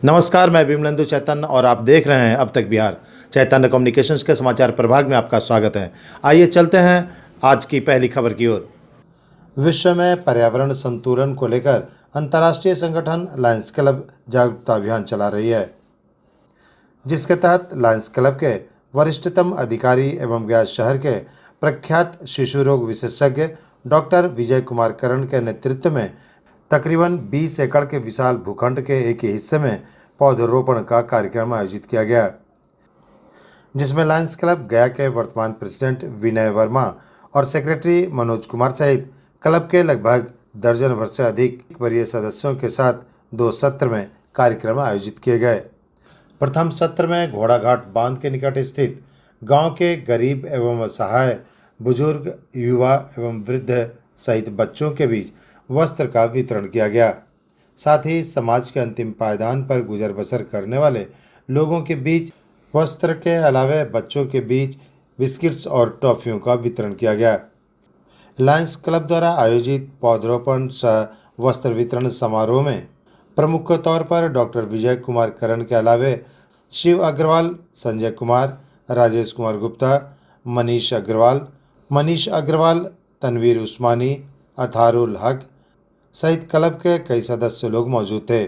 नमस्कार, मैं विमलेंदु चैतन्य और आप देख रहे हैं अब तक बिहार। चैतन्य कम्युनिकेशंस के समाचार प्रभाग में आपका स्वागत है। आइए चलते हैं आज की पहली खबर की ओर। विश्व में पर्यावरण संतुलन को लेकर अंतर्राष्ट्रीय संगठन लायंस क्लब जागरूकता अभियान चला रही है, जिसके तहत लायंस क्लब के वरिष्ठतम अधिकारी एवं गया शहर के प्रख्यात शिशु रोग विशेषज्ञ डॉक्टर विजय कुमार करण के नेतृत्व में तकरीबन 20 एकड़ के विशाल भूखंड के एक ही हिस्से में पौधरोपण का कार्यक्रम आयोजित किया गया, जिसमें लायंस क्लब गया के वर्तमान प्रेसिडेंट विनय वर्मा और सेक्रेटरी मनोज कुमार सहित क्लब के लगभग दर्जन भर से अधिक वरीय सदस्यों के साथ 2 सत्र में कार्यक्रम आयोजित किए गए। प्रथम सत्र में घोड़ाघाट बांध के निकट स्थित गांव के गरीब एवं असहाय बुजुर्ग, युवा एवं वृद्ध सहित बच्चों के बीच वस्त्र का वितरण किया गया। साथ ही समाज के अंतिम पायदान पर गुजर बसर करने वाले लोगों के बीच वस्त्र के अलावे बच्चों के बीच बिस्किट्स और टॉफियों का वितरण किया गया। लायंस क्लब द्वारा आयोजित पौधरोपण सह वस्त्र वितरण समारोह में प्रमुख तौर पर डॉक्टर विजय कुमार करण के अलावे शिव अग्रवाल, संजय कुमार, राजेश कुमार गुप्ता, मनीष अग्रवाल, तनवीर उस्मानी, अथारुल हक सहित क्लब के कई सदस्य लोग मौजूद थे।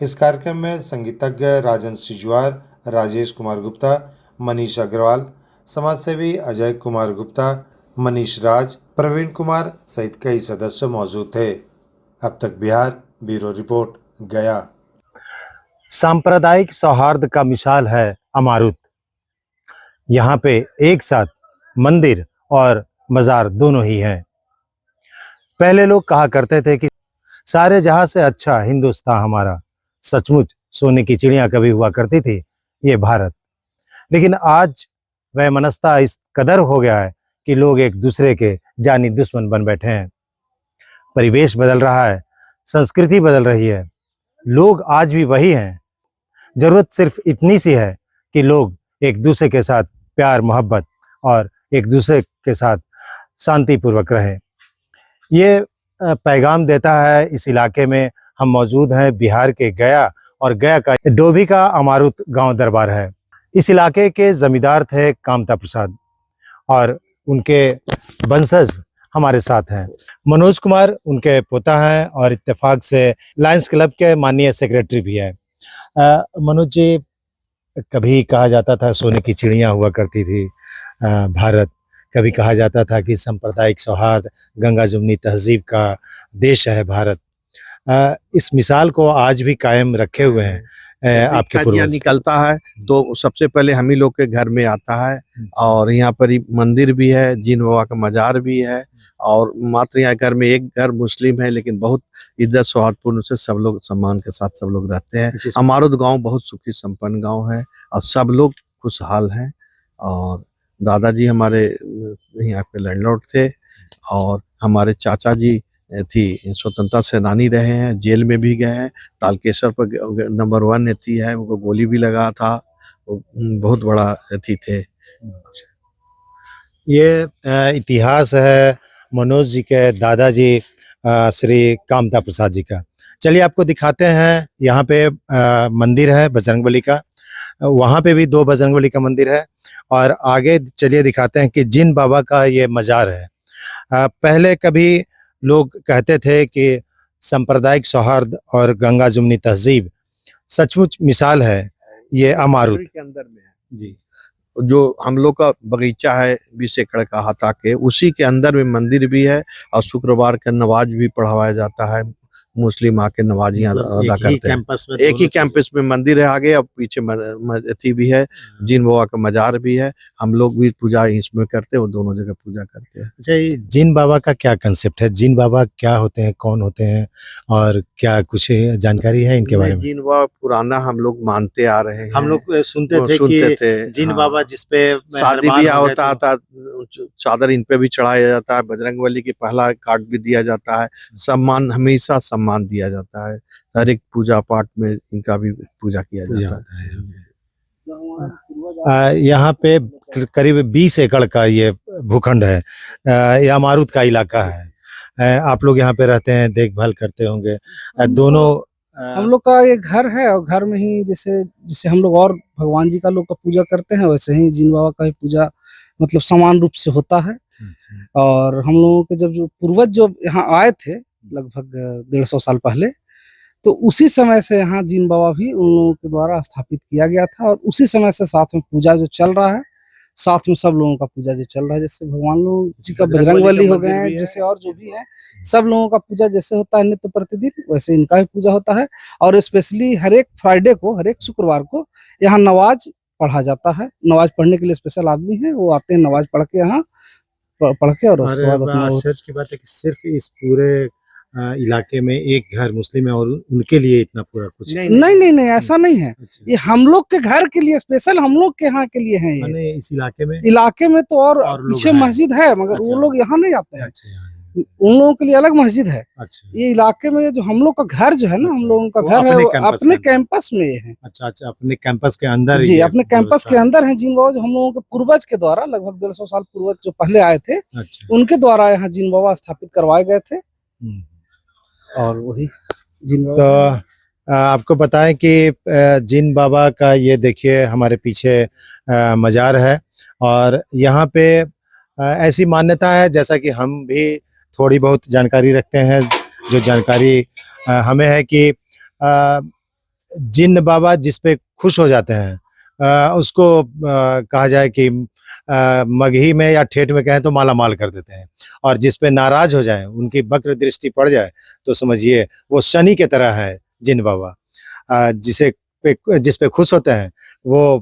इस कार्यक्रम में संगीतज्ञ राजन सिजवार, राजेश कुमार गुप्ता, मनीष अग्रवाल, समाजसेवी अजय कुमार गुप्ता, मनीष राज, प्रवीण कुमार सहित कई सदस्य मौजूद थे। अब तक बिहार ब्यूरो रिपोर्ट, गया। सांप्रदायिक सौहार्द का मिसाल है अमारुत। यहाँ पे एक साथ मंदिर और मजार दोनों ही हैं। पहले लोग कहा करते थे कि सारे जहां से अच्छा हिंदुस्तान हमारा। सचमुच सोने की चिड़िया कभी हुआ करती थी ये भारत। लेकिन आज वह मनस्ता इस कदर हो गया है कि लोग एक दूसरे के जानी दुश्मन बन बैठे हैं। परिवेश बदल रहा है, संस्कृति बदल रही है, लोग आज भी वही हैं। जरूरत सिर्फ इतनी सी है कि लोग एक दूसरे के साथ प्यार मोहब्बत और एक दूसरे के साथ शांतिपूर्वक रहें। ये पैगाम देता है। इस इलाके में हम मौजूद हैं, बिहार के गया, और गया का डोभी का अमारुत गांव दरबार है। इस इलाके के जमींदार थे कामता प्रसाद और उनके वंशज हमारे साथ हैं। मनोज कुमार उनके पोता हैं और इत्तेफाक से लायंस क्लब के माननीय सेक्रेटरी भी हैं। मनोज जी, कभी कहा जाता था सोने की चिड़िया हुआ करती थी भारत, कभी कहा जाता था कि सांप्रदायिक सौहार्द, गंगा जमुनी तहजीब का देश है भारत। इस मिसाल को आज भी कायम रखे हुए हैं आपके पूर्वज। निकलता है तो सबसे पहले हम ही लोग के घर में आता है, और यहाँ पर ही मंदिर भी है, जीन बाबा का मजार भी है, और मात्र यहाँ घर में एक घर मुस्लिम है, लेकिन बहुत इज्जत सौहार्दपूर्ण से सब लोग सम्मान के साथ सब लोग रहते हैं। हमारा गांव बहुत सुखी संपन्न गांव है और सब लोग खुशहाल हैं। और दादाजी हमारे यहाँ पे लैंडलॉर्ड थे, और हमारे चाचा जी थी स्वतंत्रता सेनानी रहे हैं, जेल में भी गए हैं। तालकेश्वर पर नंबर 1 थी है, उनको गोली भी लगा था, वो बहुत बड़ा अथी थे। ये इतिहास है मनोज जी के दादाजी श्री कामता प्रसाद जी का। चलिए आपको दिखाते हैं। यहाँ पे मंदिर है बजरंगबली का, वहाँ पे भी 2 बजरंगबली का मंदिर है, और आगे चलिए दिखाते हैं कि जिन बाबा का ये मजार है। पहले कभी लोग कहते थे कि सांप्रदायिक सौहार्द और गंगा जमुनी तहजीब सचमुच मिसाल है ये अमारुत के अंदर में है जी। जो हम लोग का बगीचा है 20 एकड़ का हता के, उसी के अंदर में मंदिर भी है, और शुक्रवार का नमाज भी पढ़ाया जाता है। मुस्लिम आके नमाजियां अदा करते हैं। एक ही कैंपस में मंदिर है आगे, और पीछे अथी भी है, जीन बाबा का मजार भी है। हम लोग भी पूजा इसमें करते हैं, वो दोनों जगह पूजा करते हैं। अच्छा, ये जीन बाबा का क्या कंसेप्ट है? जीन बाबा क्या होते हैं, कौन होते हैं, और क्या कुछ जानकारी है इनके बारे में? जीन बाबा पुराना हम लोग मानते आ रहे हैं। हम लोग सुनते थे कि जीन बाबा जिसपे शादी ब्याह होता था, चादर इन पे भी चढ़ाया जाता है, बजरंगबली की पहला कार्ड भी दिया जाता है। सम्मान, हमेशा सम्मान दिया जाता है। हर एक पूजा पाठ में इनका भी पूजा किया जाता है। यहाँ पे करीब 20 एकड़ का ये भूखंड है। यह अमारुत का इलाका है। आप लोग यहाँ पे रहते हैं, देखभाल करते होंगे। दोनों हम लोग का एक घर है और घर में ही जैसे जैसे हम लोग और भगवान जी का लोग का पूजा करते हैं वैसे ही जिन बाबा का भी पूजा मतलब समान रूप से होता है। और हम लोगों के जब जो पूर्वज जो यहाँ आए थे लगभग 150 साल पहले, तो उसी समय से यहाँ जिन बाबा भी उन लोगों के द्वारा स्थापित किया गया था और उसी समय से साथ में पूजा जो चल रहा है, साथ में सब लोगों का पूजा जो चल रहा है, जैसे भगवान लोग जी का बजरंगबली हो गए हैं, जैसे और जो भी है सब लोगों का पूजा जैसे होता है नित्य प्रतिदिन, वैसे इनका भी पूजा होता है। और स्पेशली हर एक फ्राइडे को, हर एक शुक्रवार को यहाँ नमाज पढ़ा जाता है। नमाज पढ़ने के लिए स्पेशल आदमी है, वो आते हैं नमाज पढ़ के यहाँ पढ़ के और उसके बाद अपना सच की बात है कि सिर्फ इस पूरे इलाके में एक घर मुस्लिम है और उनके लिए इतना पूरा कुछ नहीं ऐसा नहीं है। अच्छा। ये हम लोग के घर के लिए स्पेशल, हम लोग के यहाँ के लिए है। ये माने इस इलाके में तो और लोग पीछे हैं। मस्जिद है मगर अच्छा। वो लोग यहाँ नहीं आते हैं। अच्छा, उन लोगों के लिए अलग मस्जिद है। अच्छा। ये इलाके में जो हम लोग का घर जो है ना, हम अच्छा। लोगों का वो घर है अपने वो कैंपस अपने के अंदर। कैंपस में ये है। अच्छा, अपने कैंपस के अंदर जी, ये अपने कैंपस व्यवस्था के है। अंदर है जिन बाबा जो हम लोगों के पूर्वज के द्वारा लगभग 150 साल पूर्वज जो पहले आए थे, अच्छा। उनके द्वारा यहाँ जिन बाबा स्थापित करवाए गए थे। और वही जिन तो बाबा आपको बताएं कि जिन बाबा का ये देखिए हमारे पीछे मज़ार है और यहाँ पे ऐसी मान्यता है, जैसा कि हम भी थोड़ी बहुत जानकारी रखते हैं। जो जानकारी हमें है कि जिन बाबा जिस पे खुश हो जाते हैं उसको कहा जाए कि मगही में या ठेठ में कहें तो माला माल कर देते हैं, और जिस पे नाराज हो जाए, उनकी वक्र दृष्टि पड़ जाए, तो समझिए वो शनि के तरह है जिन बाबा। जिस पे खुश होते हैं वो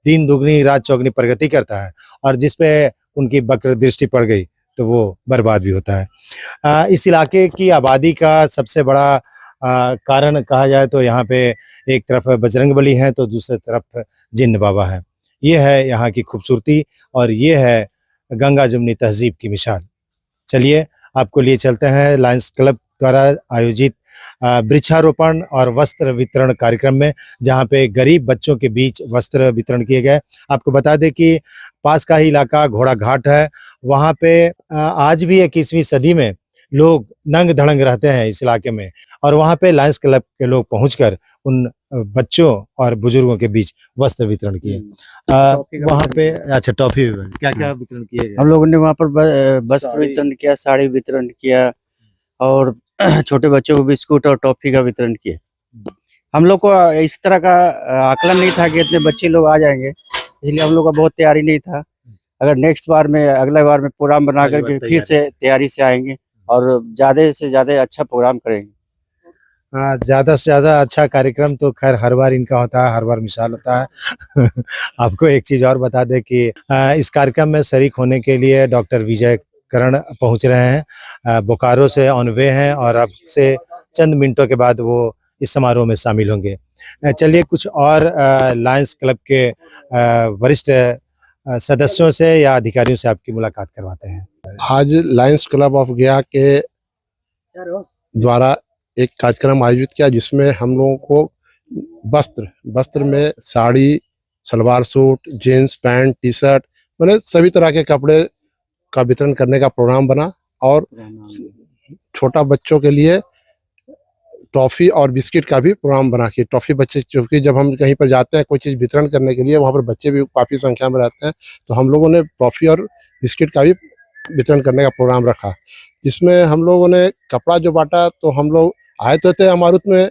दिन दुगनी रात चौगनी प्रगति करता है, और जिस पे उनकी वक्र दृष्टि पड़ गई तो वो बर्बाद भी होता है। इस इलाके की आबादी का सबसे बड़ा कारण कहा जाए तो यहाँ पे एक तरफ बजरंगबली है तो दूसरी तरफ जिन बाबा है। ये है यहाँ की खूबसूरती और ये है गंगा जमुनी तहजीब की मिसाल। चलिए आपको लिए चलते हैं लायंस क्लब द्वारा आयोजित वृक्षारोपण और वस्त्र वितरण कार्यक्रम में, जहाँ पे गरीब बच्चों के बीच वस्त्र वितरण किए गए। आपको बता दें कि पास का ही इलाका घोड़ा घाट है, वहाँ पे आज भी 21वीं सदी में लोग नंग धड़ंग रहते हैं इस इलाके में, और वहाँ पे लायंस क्लब के लोग पहुंचकर उन बच्चों और बुजुर्गों के बीच वस्त्र वितरण किए। वहाँ पे अच्छा टॉफी क्या क्या वितरण किए गए? हम लोगों ने वहाँ पर वस्त्र वितरण किया, साड़ी वितरण किया और छोटे बच्चों को बिस्कुट और टॉफी का वितरण किया। हम लोग को इस तरह का आकलन नहीं था कि इतने बच्चे लोग आ जाएंगे, इसलिए हम लोग का बहुत तैयारी नहीं था। अगर नेक्स्ट बार में, अगले बार में प्रोग्राम बना करके फिर से तैयारी से आएंगे और ज़्यादा से ज़्यादा अच्छा प्रोग्राम करेंगे। ज़्यादा से ज़्यादा अच्छा कार्यक्रम तो खैर हर बार इनका होता है, हर बार मिसाल होता है। आपको एक चीज़ और बता दें कि इस कार्यक्रम में शरीक होने के लिए डॉक्टर विजय करण पहुंच रहे हैं, बोकारो से ऑन वे हैं, और अब से चंद मिनटों के बाद वो इस समारोह में शामिल होंगे। चलिए कुछ और लायंस क्लब के वरिष्ठ सदस्यों से या अधिकारियों से आपकी मुलाकात करवाते हैं। आज लायंस क्लब ऑफ गया के द्वारा एक कार्यक्रम आयोजित किया, जिसमें हम लोगों को वस्त्र में sari, salwar suit, jeans pant, T shirt, मतलब सभी तरह के कपड़े का वितरण करने का प्रोग्राम बना। और छोटा बच्चों के लिए टॉफी और बिस्किट का भी प्रोग्राम बना कि टॉफी बच्चे, क्योंकि जब हम कहीं पर जाते हैं कोई चीज़ वितरण करने के लिए, वहाँ पर बच्चे भी काफ़ी संख्या में रहते हैं, तो हम लोगों ने टॉफी और बिस्किट का भी वितरण करने का प्रोग्राम रखा। जिसमें हम लोगों ने कपड़ा जो बांटा, तो हम लोग आए तो थे अमारुत में,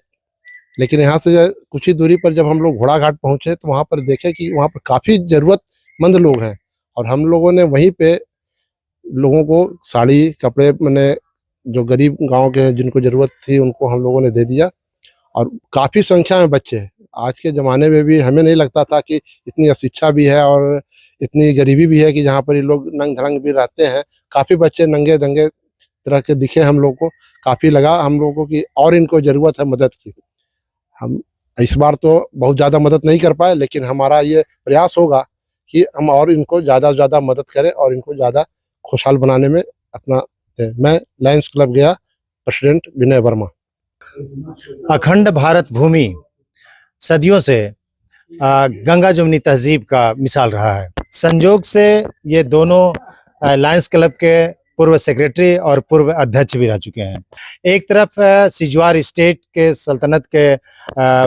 लेकिन यहाँ से कुछ ही दूरी पर जब हम लोग घोड़ा घाट पहुँचे तो वहाँ पर देखे कि वहाँ पर काफ़ी ज़रूरतमंद लोग हैं, और हम लोगों ने वहीं पे लोगों को साड़ी, कपड़े, मैंने जो गरीब गांव के हैं जिनको ज़रूरत थी उनको हम लोगों ने दे दिया। और काफ़ी संख्या में बच्चे हैं। आज के ज़माने में भी हमें नहीं लगता था कि इतनी अशिक्षा भी है और इतनी गरीबी भी है कि जहाँ पर ये लोग नंग धड़ंग भी रहते हैं। काफ़ी बच्चे नंगे दंगे तरह के दिखे हम लोग को, काफ़ी लगा हम लोगों को कि और इनको ज़रूरत है मदद की। हम इस बार तो बहुत ज़्यादा मदद नहीं कर पाए, लेकिन हमारा ये प्रयास होगा कि हम और इनको ज़्यादा से ज़्यादा मदद करें और इनको ज़्यादा खुशहाल बनाने में अपना दें। मैं लायंस क्लब गया प्रेसिडेंट विनय वर्मा। अखंड भारत भूमि सदियों से गंगा जमुनी तहजीब का मिसाल रहा है। संजोग से ये दोनों लायंस क्लब के पूर्व सेक्रेटरी और पूर्व अध्यक्ष भी रह चुके हैं। एक तरफ सिजवार स्टेट के सल्तनत के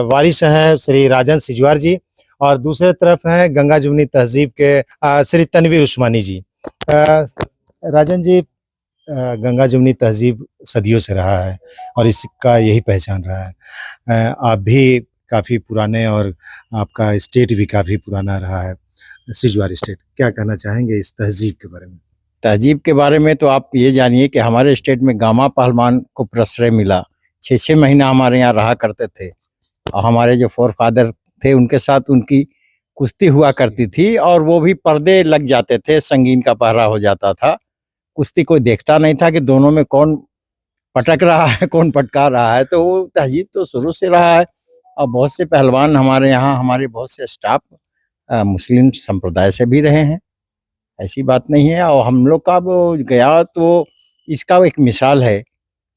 वारिस हैं श्री राजन सिजवार जी, और दूसरे तरफ हैं गंगा जमुनी तहजीब के श्री तनवीर उस्मानी जी। राजन जी, गंगा जमुनी तहजीब सदियों से रहा है और इसका यही पहचान रहा है। आप भी काफ़ी पुराने और आपका स्टेट भी काफ़ी पुराना रहा है, सिजवार स्टेट। क्या कहना चाहेंगे इस तहजीब के बारे में? तहजीब के बारे में तो आप ये जानिए कि हमारे स्टेट में गामा पहलवान को प्रश्रय मिला। 6-6 महीना हमारे यहाँ रहा करते थे और हमारे जो फोर फादर थे उनके साथ उनकी कुश्ती हुआ करती थी और वो भी पर्दे लग जाते थे, संगीन का पहरा हो जाता था। कुश्ती कोई देखता नहीं था कि दोनों में कौन पटक रहा है कौन पटका रहा है। तो वो तहजीब तो शुरू से रहा है और बहुत से पहलवान हमारे यहाँ, हमारे बहुत से स्टाफ मुस्लिम संप्रदाय से भी रहे हैं, ऐसी बात नहीं है। और हम लोग का वो गया तो इसका एक मिसाल है।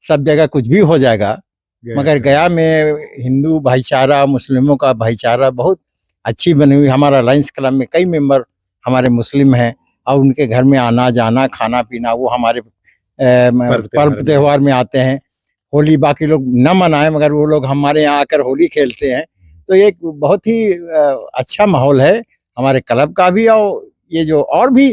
सब जगह कुछ भी हो जाएगा मगर गया में हिंदू भाईचारा, मुस्लिमों का भाईचारा बहुत अच्छी बनी हुई। हमारा लायंस क्लब में कई मेंबर हमारे मुस्लिम हैं और उनके घर में आना जाना, खाना पीना, वो हमारे पर्व त्योहार में आते हैं। होली बाकी लोग न मनाएं मगर वो लोग हमारे यहाँ आकर होली खेलते हैं। तो एक बहुत ही अच्छा माहौल है हमारे क्लब का भी। और ये जो और भी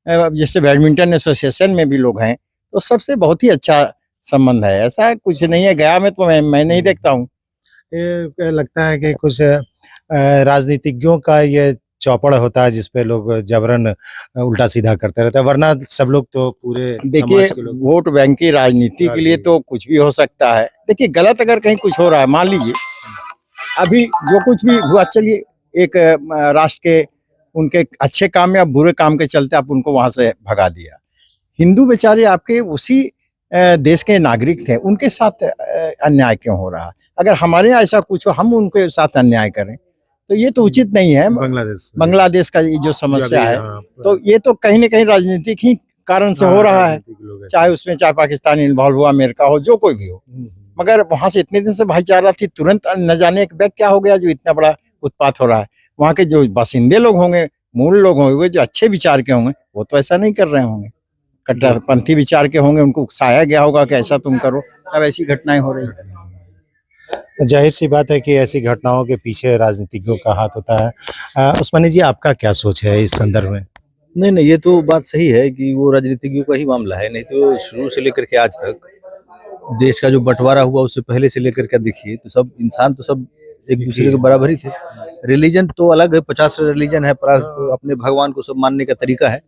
जैसे बैडमिंटन एसोसिएशन में भी लोग हैं तो सबसे बहुत ही अच्छा संबंध है। ऐसा कुछ नहीं है गया में, तो मैं नहीं देखता हूँ। ये लगता है कि कुछ राजनीतिज्ञों का ये चौपड़ होता है जिसपे लोग जबरन उल्टा सीधा करते रहते हैं, वरना सब लोग तो पूरे देखिए समाज के लोग। वोट बैंक की राजनीति के लिए तो कुछ भी हो सकता है। देखिए गलत अगर कहीं कुछ हो रहा है, मान लीजिए अभी जो कुछ भी हुआ, चलिए एक राष्ट्र के उनके अच्छे काम या बुरे काम के चलते आप उनको वहां से भगा दिया। हिंदू बेचारे आपके उसी देश के नागरिक थे, उनके साथ अन्याय क्यों हो रहा है? अगर हमारे यहाँ ऐसा कुछ हो हम उनके साथ अन्याय करें तो ये तो उचित नहीं है। बांग्लादेश का ये जो समस्या है तो ये तो कहीं ना कहीं राजनीतिक ही कारण से हो रहा है, चाहे पाकिस्तान इन्वॉल्व हुआ, अमेरिका हो, जो कोई भी हो। मगर वहां से इतने दिन से भाईचारा थी, तुरंत न जाने एक बैग क्या हो गया जो इतना बड़ा उत्पात हो रहा है। वहाँ के जो बासिंदे लोग होंगे, मूल लोग होंगे, जो अच्छे विचार के होंगे, वो तो ऐसा नहीं कर रहे होंगे। कट्टरपंथी विचार के होंगे, उनको उकसाया गया होगा कि ऐसा तुम करो, तब ऐसी घटनाएं हो रही है। जाहिर सी बात है कि ऐसी घटनाओं के पीछे राजनीतिज्ञों का हाथ होता है। उस्मानी जी, आपका क्या सोच है इस संदर्भ में? नहीं, ये तो बात सही है कि वो राजनीतिज्ञों का ही मामला है। नहीं तो शुरू से लेकर के आज तक देश का जो बंटवारा हुआ उससे पहले से लेकर के देखिए तो सब इंसान तो सब एक दूसरे के बराबर ही थे। रिलीजन तो अलग है, 50 रिलीजन है, अपने भगवान को सब मानने का तरीका है,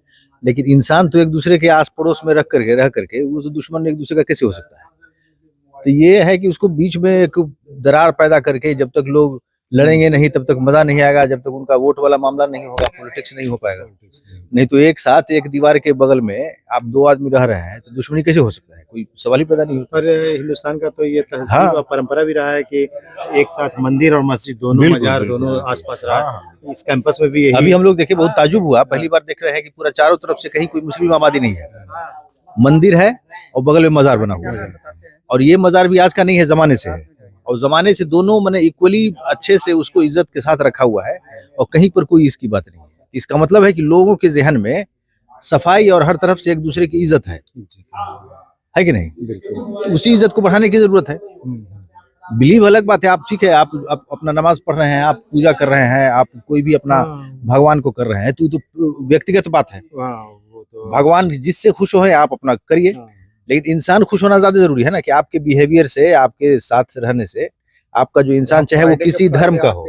लेकिन इंसान तो एक दूसरे के आस पड़ोस में रह करके वो तो दुश्मन एक दूसरे का कैसे हो सकता है? तो ये है कि उसको बीच में एक दरार पैदा करके जब तक लोग लड़ेंगे नहीं तब तक मजा नहीं आएगा, जब तक उनका वोट वाला मामला नहीं होगा पॉलिटिक्स नहीं हो पाएगा। नहीं तो एक साथ एक दीवार के बगल में आप दो आदमी रह रहे हैं तो दुश्मनी कैसे हो सकता है? कोई सवाल ही पैदा नहीं होता। पर हिंदुस्तान का तो ये तहजीब और परंपरा भी रहा है कि एक साथ मंदिर और मस्जिद दोनों, मजार दोनों आसपास रहा है। इस कैंपस में भी अभी हम लोग देखे बहुत ताजुब हुआ, पहली बार देख रहे हैं कि पूरा चारों तरफ से कहीं कोई मुस्लिम आबादी नहीं है, मंदिर है और बगल में मजार बना हुआ है। और ये मजार भी आज का नहीं है, जमाने से है, और जमाने से दोनों मैंने इक्वली अच्छे से उसको इज्जत के साथ रखा हुआ है और कहीं पर कोई इसकी बात नहीं है। इसका मतलब है कि लोगों के जहन में सफाई और हर तरफ से एक दूसरे की इज्जत है कि नहीं? तो उसी इज्जत को बढ़ाने की जरूरत है। बिलीव अलग बात है, आप ठीक है, आप अपना नमाज पढ़ रहे हैं, आप पूजा कर रहे हैं, आप कोई भी अपना भगवान को कर रहे हैं, तो व्यक्तिगत बात है। भगवान जिससे खुश हो आप अपना करिए, लेकिन इंसान खुश होना ज्यादा जरूरी है ना, कि आपके बिहेवियर से, आपके साथ रहने से, आपका जो इंसान चाहे वो किसी धर्म का हो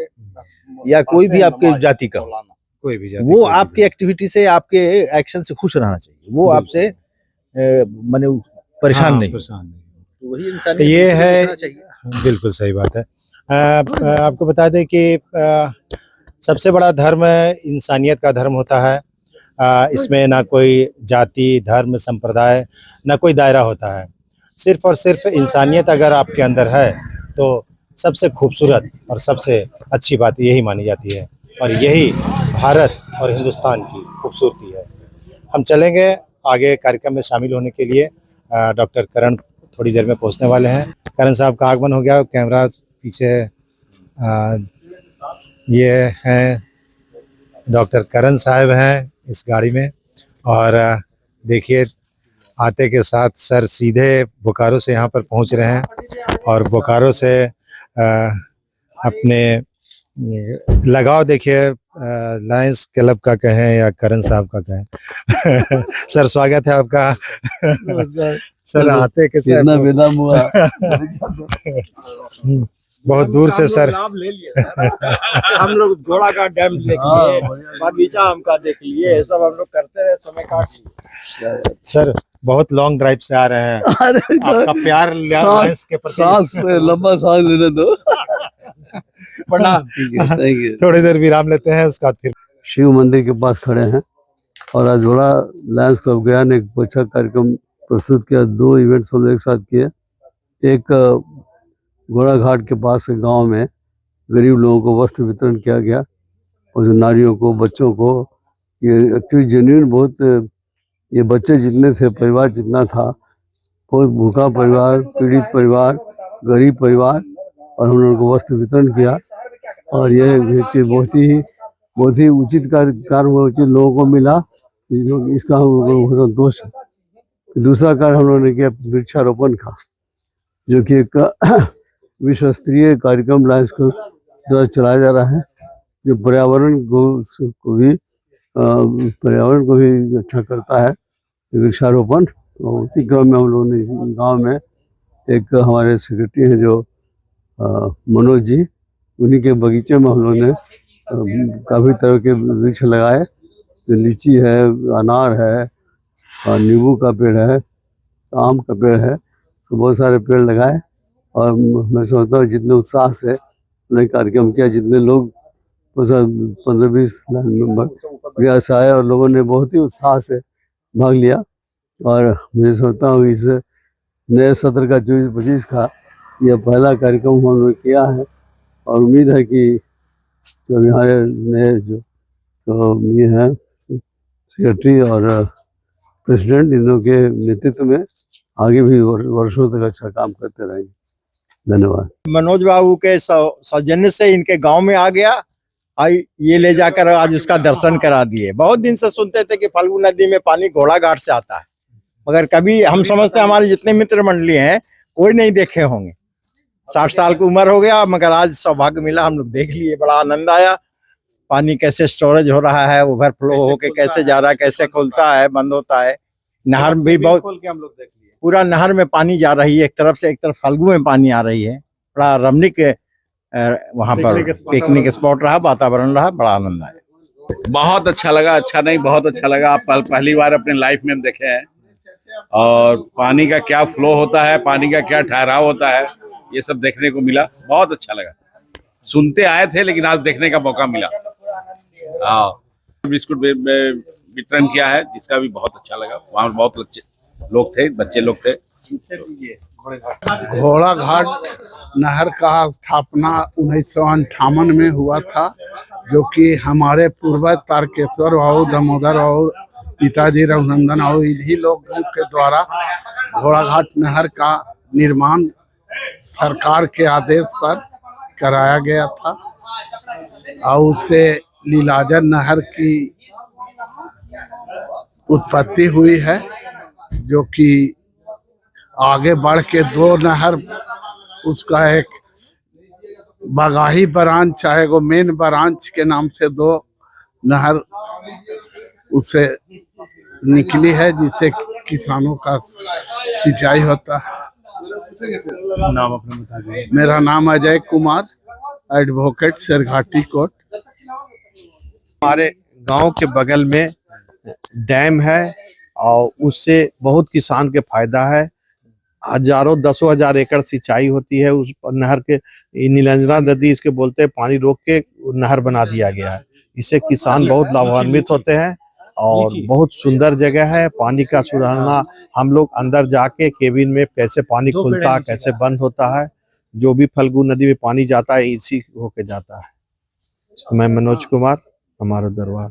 या कोई भी आपके जाति का हो, कोई भी जाति, वो आपके एक्टिविटी से, आपके एक्शन से खुश रहना चाहिए। वो आपसे माने परेशान नहीं। तो वही इंसान ये है, बिल्कुल सही बात है। आपको बता दें कि सबसे बड़ा धर्म इंसानियत का धर्म होता है। इसमें ना कोई जाति, धर्म, संप्रदाय, ना कोई दायरा होता है। सिर्फ और सिर्फ इंसानियत अगर आपके अंदर है तो सबसे खूबसूरत और सबसे अच्छी बात यही मानी जाती है, और यही भारत और हिंदुस्तान की खूबसूरती है। हम चलेंगे आगे कार्यक्रम में शामिल होने के लिए। डॉक्टर करण थोड़ी देर में पहुंचने वाले हैं। करण साहब का आगमन हो गया, कैमरा पीछे। ये हैं डॉक्टर करण साहब हैं इस गाड़ी में, और देखिए आते के साथ सर सीधे बोकारो से यहाँ पर पहुँच रहे हैं और बोकारो से अपने लगाव देखिए लायंस क्लब का कहें या करण साहब का कहें। सर स्वागत है आपका। सर आते के साथ बहुत दूर से सर लाभ ले लिए सर। हम लोग घोड़ा का डैम देख लिए, बगीचा हमका देख लिए, ये सब हम लोग करते रहे, समय काट लिए। सर बहुत लॉन्ग ड्राइव से आ रहे हैं, आपका प्यार लायंस के प्रति। सांस में लंबा सांस लेने दो। प्रणाम। Thank you. थोड़ी देर विराम लेते हैं, उसका फिर शिव मंदिर के पास खड़े हैं और आज घोड़ा लायंस क्लब गया ने एक अच्छा कार्यक्रम प्रस्तुत किया। 2 इवेंट्स हम लोग एक साथ किए। एक घोड़ा घाट के पास के गांव में गरीब लोगों को वस्त्र वितरण किया गया, उस नारियों को, बच्चों को। ये एक्चुअली जेन्युइन बहुत, ये बच्चे जितने थे, परिवार जितना था, बहुत भूखा परिवार, पीड़ित परिवार, गरीब परिवार, और हम लोगों को वस्त्र वितरण किया। और ये चीज़ बहुत ही उचित कार्य उचित लोगों को मिला, इसका हम लोगों को संतोष है। दूसरा कार्य हम लोगों ने किया वृक्षारोपण का, जो कि एक विश्व स्तरीय कार्यक्रम लायंस को द्वारा चलाया जा रहा है, जो पर्यावरण को भी अच्छा करता है, वृक्षारोपण। और उसी क्रम में हम लोगों ने इस गाँव में एक हमारे सेक्रेटरी हैं जो मनोज जी, उन्हीं के बगीचे में हम लोगों ने काफ़ी तरह के वृक्ष लगाए। जो लीची है, अनार है, और नींबू का पेड़ है, आम का पेड़ है, तो बहुत सारे पेड़ लगाए। और मैं समझता हूँ जितने उत्साह से उन्होंने कार्यक्रम किया, जितने लोग 15-20 मेंबर से आए और लोगों ने बहुत ही उत्साह से भाग लिया। और मुझे समझता हूँ इस नए सत्र का 24-25 का यह पहला कार्यक्रम हम लोग किया है, और उम्मीद है कि जो हमारे नए तो ये हैं सेक्रेटरी और प्रेसिडेंट, इन लोगों के नेतृत्व में आगे भी वर्षों तक अच्छा काम करते रहेंगे। धन्यवाद। मनोज बाबू के सौजन्य से इनके गांव में आ गया, आई ये ले जाकर आज उसका दर्शन करा दिए। बहुत दिन से सुनते थे कि फल्गु नदी में पानी घोड़ा घाट से आता है, मगर कभी हम समझते हैं हमारे जितने मित्र मंडली हैं कोई नहीं देखे होंगे। 60 साल की उम्र हो गया, मगर आज सौभाग्य मिला, हम लोग देख लिए, बड़ा आनंद आया। पानी कैसे स्टोरेज हो रहा है, ओवरफ्लो होके कैसे जा रहा है, कैसे खुलता है, बंद होता है। नहर भी बहुत, पूरा नहर में पानी जा रही है, एक तरफ से, एक तरफ फाल्गु में पानी आ रही है। बड़ा रमणीक वहाँ पर पिकनिक स्पॉट रहा, वातावरण रहा, बड़ा आनंद आया। बहुत अच्छा लगा, अच्छा नहीं बहुत अच्छा लगा। पहली बार अपने लाइफ में हम देखे हैं, और पानी का क्या फ्लो होता है, पानी का क्या ठहराव होता है, ये सब देखने को मिला। बहुत अच्छा लगा। सुनते आए थे लेकिन आज देखने का मौका मिला। हाँ, बिस्कुट वितरण किया है, जिसका भी बहुत अच्छा लगा। वहाँ बहुत अच्छे लोग थे, बच्चे लोग थे। घोड़ा घाट नहर का स्थापना 1958 में हुआ था, जो कि हमारे पूर्वज तारकेश्वर बाबू, दामोदर और पिताजी रघुनंदन और इन्हीं लोगों के द्वारा घोड़ा घाट नहर का निर्माण सरकार के आदेश पर कराया गया था। और उससे लीलाजर नहर की उत्पत्ति हुई है, जो कि आगे बढ़ के 2 नहर, उसका एक बगाही ब्रांच है, वो मेन ब्रांच के नाम से 2 नहर उससे निकली है, जिससे किसानों का सिंचाई होता है। नाम अपना बता दीजिए। मेरा नाम अजय कुमार, एडवोकेट, सरघाटी कोर्ट। हमारे गांव के बगल में डैम है और उससे बहुत किसान के फायदा है। हजारों 10,000 एकड़ सिंचाई होती है उस नहर के। नीलांजना नदी इसके बोलते हैं, पानी रोक के नहर बना दिया गया है। इससे किसान बहुत लाभान्वित होते हैं और बहुत सुंदर जगह है। पानी का सुराना, हम लोग अंदर जाके केबिन में कैसे पानी खुलता है, कैसे बंद होता है, जो भी फल्गु नदी में पानी जाता है इसी होके जाता है। मैं मनोज कुमार, हमारा दरबार।